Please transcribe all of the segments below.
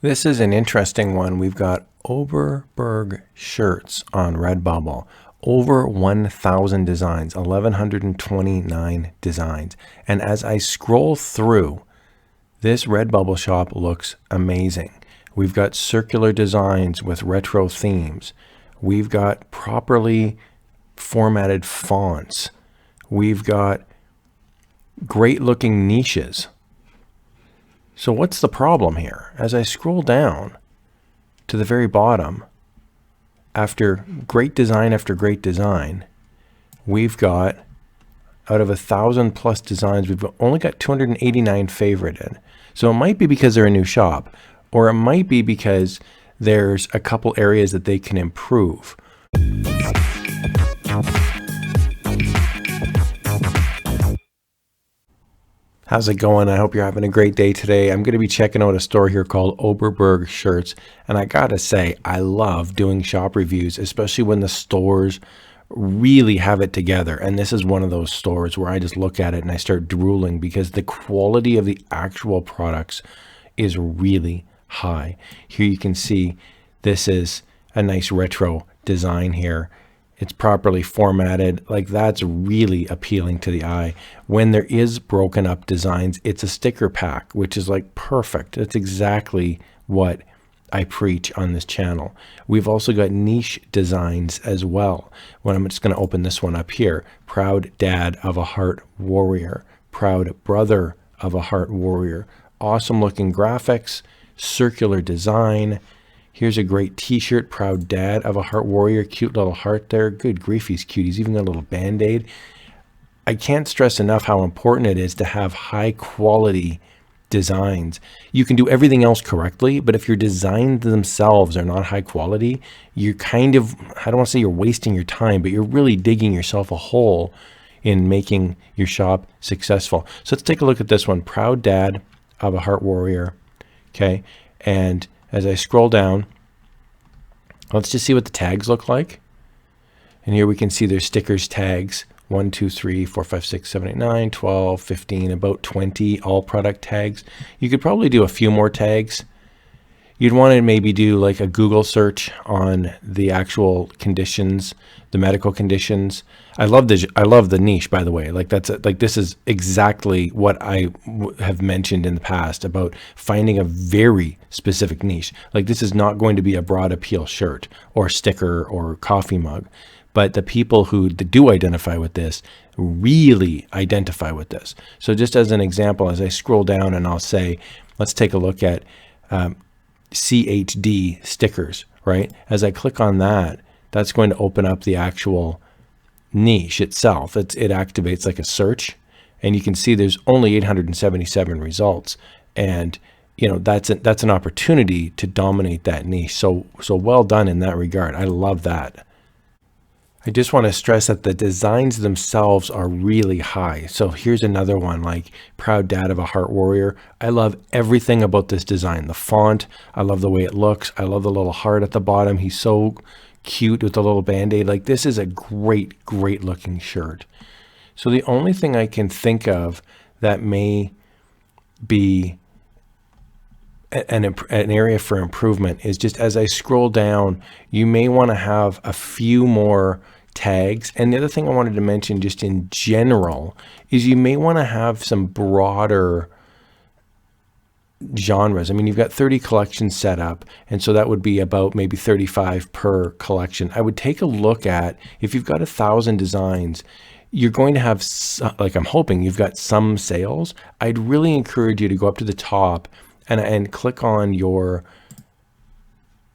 This is an interesting one. We've got Oberberg shirts on Redbubble. Over 1,000 designs, 1,129 designs. And as I scroll through, this Redbubble shop looks amazing. We've got circular designs with retro themes. We've got properly formatted fonts. We've got great looking niches. So what's the problem here? As I scroll down to the very bottom, after great design, we've got, out of 1,000 plus designs, we've only got 289 favorited. So it might be because they're a new shop, or it might be because there's a couple areas that they can improve. How's it going? I hope you're having a great day today. I'm going to be checking out a store here called Oberberg Shirts. And I got to say, I love doing shop reviews, especially when the stores really have it together. And this is one of those stores where I just look at it and I start drooling because the quality of the actual products is really high. Here you can see this is a nice retro design here. It's properly formatted. Like, that's really appealing to the eye. When there is broken up designs, it's a sticker pack, which is like perfect. That's exactly what I preach on this channel. We've also got niche designs as well. Well, I'm just going to open this one up here. Proud dad of a heart warrior. Proud brother of a heart warrior. Awesome looking graphics, circular design. Here's a great t-shirt, proud dad of a heart warrior, cute little heart there. Good grief, he's cute. He's even got a little band-aid. I can't stress enough how important it is to have high quality designs. You can do everything else correctly, but if your designs themselves are not high quality, you're kind of, I don't want to say you're wasting your time, but you're really digging yourself a hole in making your shop successful. So let's take a look at this one, proud dad of a heart warrior. Okay, and as I scroll down, let's just see what the tags look like. And here we can see there's stickers, tags, 1, 2, 3, 4, 5, 6, 7, 8, 9, 12, 15, about 20 all product tags. You could probably do a few more tags. You'd want to maybe do like a Google search on the actual conditions, the medical conditions. I love the niche, by the way. Like this is exactly what I have mentioned in the past about finding a very specific niche. Like, this is not going to be a broad appeal shirt or sticker or coffee mug, but the people who do identify with this really identify with this. So just as an example, as I scroll down and I'll say, let's take a look at CHD stickers, right? As I click on that, that's going to open up the actual niche itself. It activates like a search, and you can see there's only 877 results, and you know that's an opportunity to dominate that niche. So well done in that regard. I love that. I just want to stress that the designs themselves are really high. So here's another one, like proud dad of a heart warrior. I love everything about this design. The font, I love the way it looks. I love the little heart at the bottom. He's so cute with the little band-aid. Like, this is a great looking shirt. So the only thing I can think of that may be an area for improvement is just as I scroll down, you may want to have a few more tags. And the other thing I wanted to mention just in general is you may want to have some broader genres. I mean, you've got 30 collections set up, and so that would be about maybe 35 per collection. I would take a look at, if you've got 1,000 designs, you're going to have, like, I'm hoping you've got some sales. I'd really encourage you to go up to the top and click on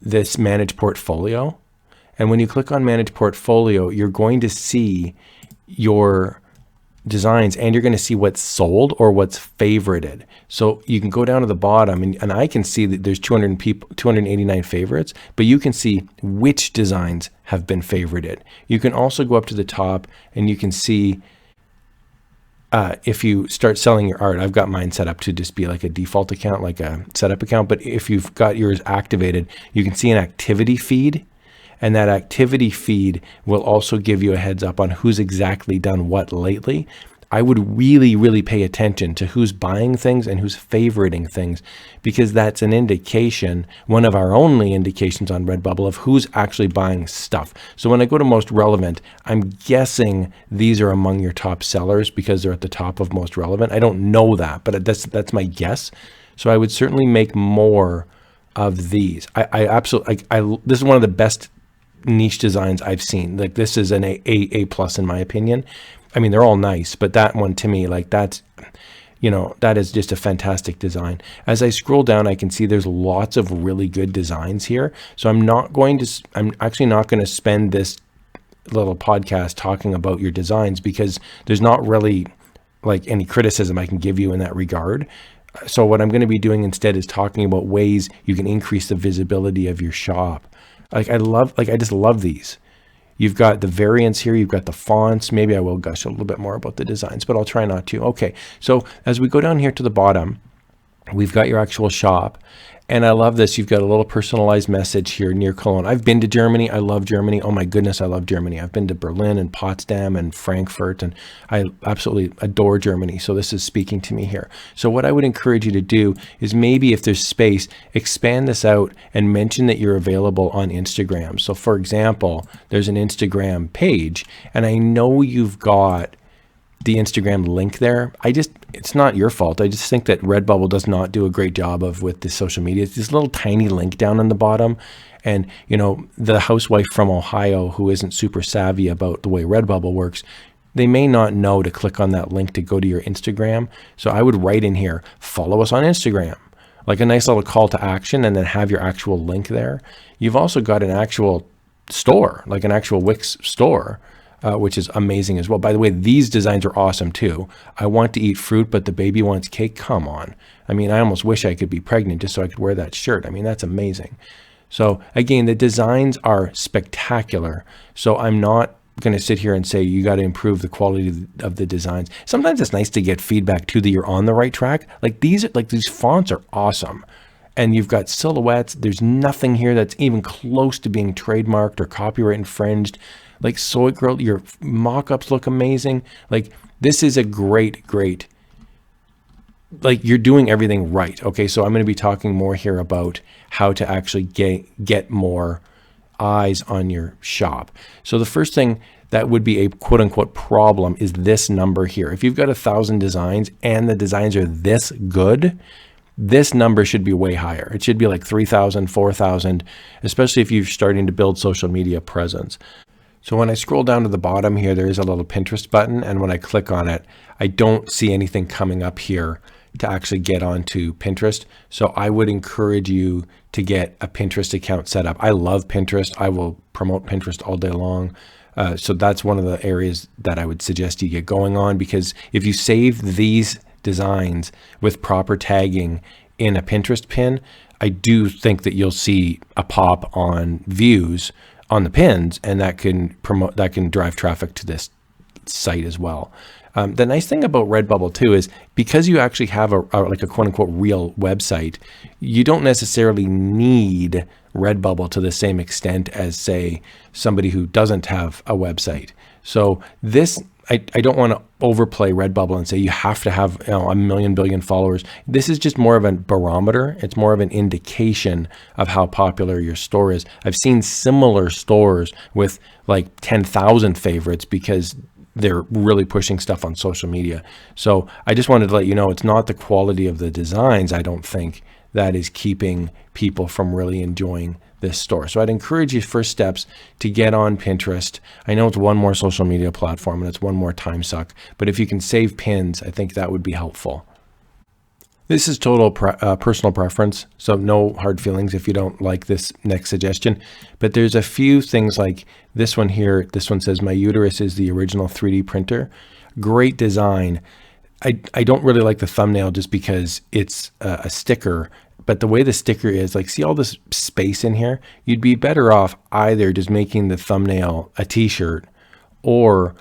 this manage portfolio. And when you click on manage portfolio, you're going to see your designs, and you're going to see what's sold or what's favorited. So you can go down to the bottom, and I can see that there's 289 favorites, but you can see which designs have been favorited. You can also go up to the top and you can see if you start selling your art. I've got mine set up to just be like a default account, like a setup account, but if you've got yours activated, you can see an activity feed, and that activity feed will also give you a heads up on who's exactly done what lately. I would really, really pay attention to who's buying things and who's favoriting things, because that's an indication, one of our only indications on Redbubble, of who's actually buying stuff. So when I go to most relevant, I'm guessing these are among your top sellers because they're at the top of most relevant. I don't know that, but that's my guess. So I would certainly make more of these. I absolutely, this is one of the best niche designs I've seen. Like, this is an A plus in my opinion. I mean, they're all nice, but that one to me, like, that's, you know, that is just a fantastic design. As I scroll down, I can see there's lots of really good designs here. So I'm actually not going to spend this little podcast talking about your designs, because there's not really like any criticism I can give you in that regard. So what I'm going to be doing instead is talking about ways you can increase the visibility of your shop. I just love these. You've got the variants here. You've got the fonts. Maybe I will gush a little bit more about the designs, but I'll try not to. Okay. So as we go down here to the bottom, we've got your actual shop. And I love this. You've got a little personalized message here near Cologne. I've been to Germany. I love Germany. Oh my goodness, I love Germany. I've been to Berlin and Potsdam and Frankfurt, and I absolutely adore Germany. So this is speaking to me here. So what I would encourage you to do is, maybe if there's space, expand this out and mention that you're available on Instagram. So for example, there's an Instagram page, and I know you've got the Instagram link there. It's not your fault. I just think that Redbubble does not do a great job with the social media. It's this little tiny link down on the bottom. And, you know, the housewife from Ohio who isn't super savvy about the way Redbubble works, they may not know to click on that link to go to your Instagram. So I would write in here, follow us on Instagram, like a nice little call to action, and then have your actual link there. You've also got an actual store, like an actual Wix store, which is amazing as well. By the way, these designs are awesome too. I want to eat fruit, but the baby wants cake. Come on. I mean, I almost wish I could be pregnant just so I could wear that shirt. I mean, that's amazing. So again, the designs are spectacular. So I'm not going to sit here and say you got to improve the quality of the designs. Sometimes it's nice to get feedback too, that you're on the right track. Like these fonts are awesome. And you've got silhouettes. There's nothing here that's even close to being trademarked or copyright infringed. Like Soy Girl, your mock-ups look amazing. Like, this is a great, like, you're doing everything right. Okay, so I'm going to be talking more here about how to actually get more eyes on your shop. So the first thing that would be a quote-unquote problem is this number here. If you've got 1,000 designs and the designs are this good, this number should be way higher. It should be like 3,000, 4,000, especially if you're starting to build social media presence. So when I scroll down to the bottom here, there is a little Pinterest button. And when I click on it, I don't see anything coming up here to actually get onto Pinterest. So I would encourage you to get a Pinterest account set up. I love Pinterest. I will promote Pinterest all day long. So that's one of the areas that I would suggest you get going on, because if you save these designs with proper tagging in a Pinterest pin, I do think that you'll see a pop on views on the pins, and that can drive traffic to this site as well. The nice thing about Redbubble too is, because you actually have like a quote unquote real website, you don't necessarily need Redbubble to the same extent as, say, somebody who doesn't have a website. So this, I don't want to overplay Redbubble and say you have to have, you know, 1 million billion followers. This is just more of a barometer. It's more of an indication of how popular your store is. I've seen similar stores with like 10,000 favorites because they're really pushing stuff on social media. So I just wanted to let you know, it's not the quality of the designs, I don't think, that is keeping people from really enjoying this store. So I'd encourage you, first steps, to get on Pinterest. I know it's one more social media platform and it's one more time suck, but if you can save pins, I think that would be helpful. This is total personal preference, so no hard feelings if you don't like this next suggestion. But there's a few things like this one here. This one says, "My uterus is the original 3D printer." Great design. I don't really like the thumbnail just because it's a sticker. But the way the sticker is, like, see all this space in here? You'd be better off either just making the thumbnail a t-shirt, or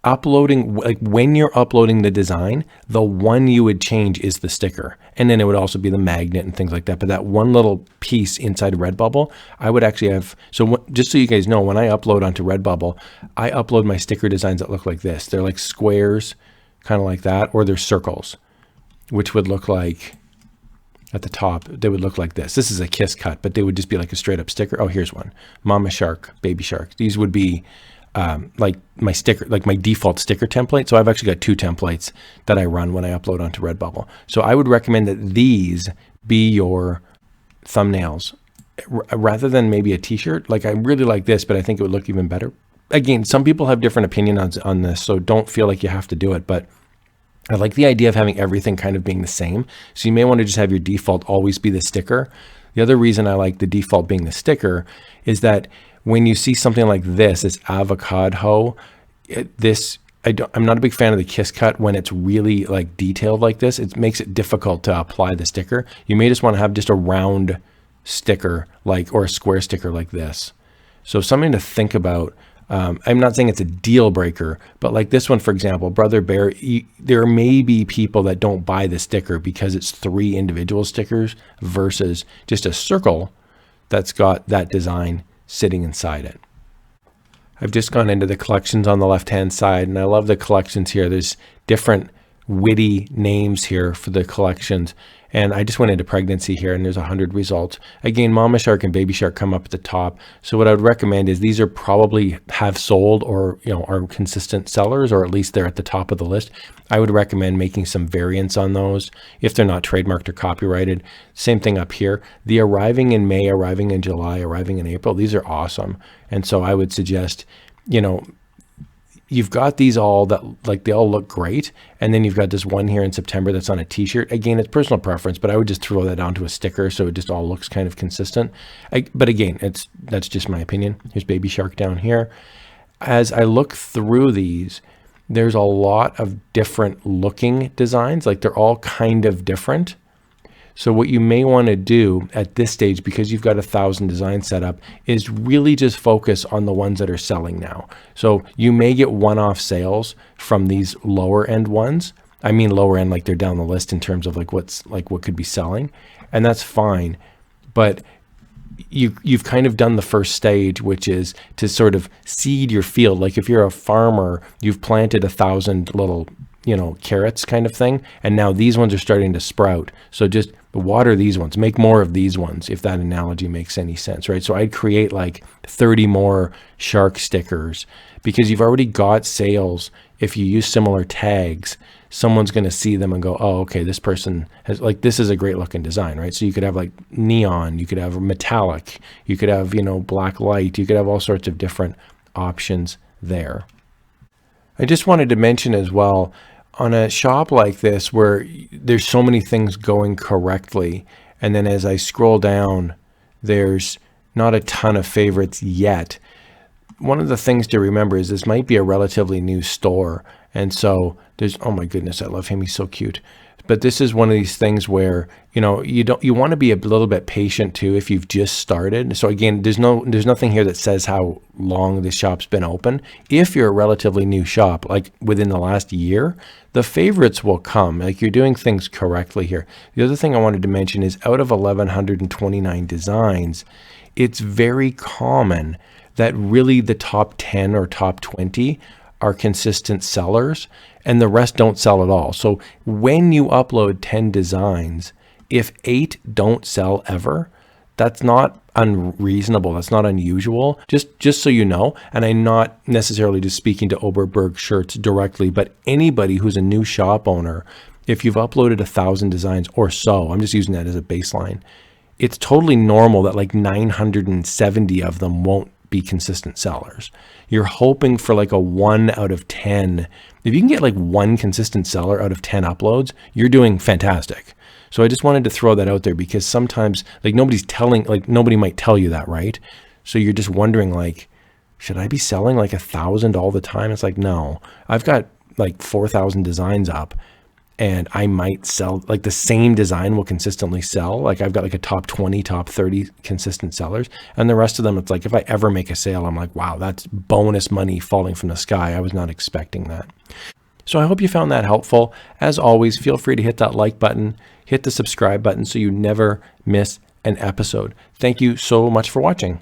uploading, like when you're uploading the design, the one you would change is the sticker. And then it would also be the magnet and things like that. But that one little piece inside Redbubble, I would actually have, so just so you guys know, when I upload onto Redbubble, I upload my sticker designs that look like this. They're like squares. kind of like that, or there's circles, which would look like at the top, they would look like this. This is a kiss cut, but they would just be like a straight up sticker. Oh, here's one. Mama shark, baby shark. These would be like my sticker, like my default sticker template. So I've actually got 2 templates that I run when I upload onto Redbubble. So I would recommend that these be your thumbnails rather than maybe a t-shirt. Like I really like this, but I think it would look even better. Again, some people have different opinions on this, so don't feel like you have to do it, but I like the idea of having everything kind of being the same. So you may want to just have your default always be the sticker. The other reason I like the default being the sticker is that when you see something like this avocado, I'm not a big fan of the kiss cut when it's really like detailed like this. It makes it difficult to apply the sticker. You may just want to have just a round sticker or a square sticker like this. So something to think about. I'm not saying it's a deal breaker, but like this one, for example, Brother Bear, there may be people that don't buy the sticker because it's 3 individual stickers versus just a circle that's got that design sitting inside it. I've just gone into the collections on the left-hand side, and I love the collections here. There's different witty names here for the collections. And I just went into pregnancy here, and there's 100 results. Again, Mama Shark and Baby Shark come up at the top. So what I would recommend is these are probably have sold or are consistent sellers, or at least they're at the top of the list. I would recommend making some variants on those if they're not trademarked or copyrighted. Same thing up here. The arriving in May, arriving in July, arriving in April, these are awesome. And so I would suggest, you've got these all that like they all look great, and then you've got this one here in September that's on a t-shirt. Again, it's personal preference, but I would just throw that onto a sticker so it just all looks kind of consistent. But again, that's just my opinion. Here's Baby Shark down here. As I look through these, there's a lot of different looking designs, like they're all kind of different. So what you may want to do at this stage, because you've got 1,000 designs set up, is really just focus on the ones that are selling now. So you may get one-off sales from these lower end ones. I mean lower end, like they're down the list in terms of like what could be selling, and that's fine. But you've kind of done the first stage, which is to sort of seed your field. Like if you're a farmer, you've planted 1,000 little carrots kind of thing, and now these ones are starting to sprout. So just water these ones, make more of these ones, if that analogy makes any sense, right? So I'd create like 30 more shark stickers, because you've already got sales. If you use similar tags, someone's going to see them and go, oh, okay, this person has, like, this is a great looking design, right? So you could have like neon, you could have metallic, you could have, black light, you could have all sorts of different options there. I just wanted to mention as well, on a shop like this where there's so many things going correctly, and then as I scroll down, there's not a ton of favorites yet. One of the things to remember is this might be a relatively new store. And so there's, oh my goodness, I love him. He's so cute. But this is one of these things where, you want to be a little bit patient too if you've just started. So again, there's nothing here that says how long this shop's been open. If you're a relatively new shop, like within the last year, the favorites will come. Like you're doing things correctly here. The other thing I wanted to mention is out of 1,129 designs, it's very common that really the top 10 or top 20 are consistent sellers, and the rest don't sell at all. So when you upload 10 designs, if 8 don't sell ever, that's not unreasonable. That's not unusual. Just so you know, and I'm not necessarily just speaking to Oberberg shirts directly, but anybody who's a new shop owner, if you've uploaded 1,000 designs or so, I'm just using that as a baseline, it's totally normal that like 970 of them won't be consistent sellers. You're hoping for like a 1 out of 10. If you can get like 1 consistent seller out of 10 uploads, you're doing fantastic. So I just wanted to throw that out there, because sometimes like nobody might tell you that, right? So you're just wondering like, should I be selling like 1,000 all the time? It's like, no, I've got like 4,000 designs up, and I might sell, like the same design will consistently sell. Like I've got like a top 20, top 30 consistent sellers. And the rest of them, it's like, if I ever make a sale, I'm like, wow, that's bonus money falling from the sky. I was not expecting that. So I hope you found that helpful. As always, feel free to hit that like button, hit the subscribe button so you never miss an episode. Thank you so much for watching.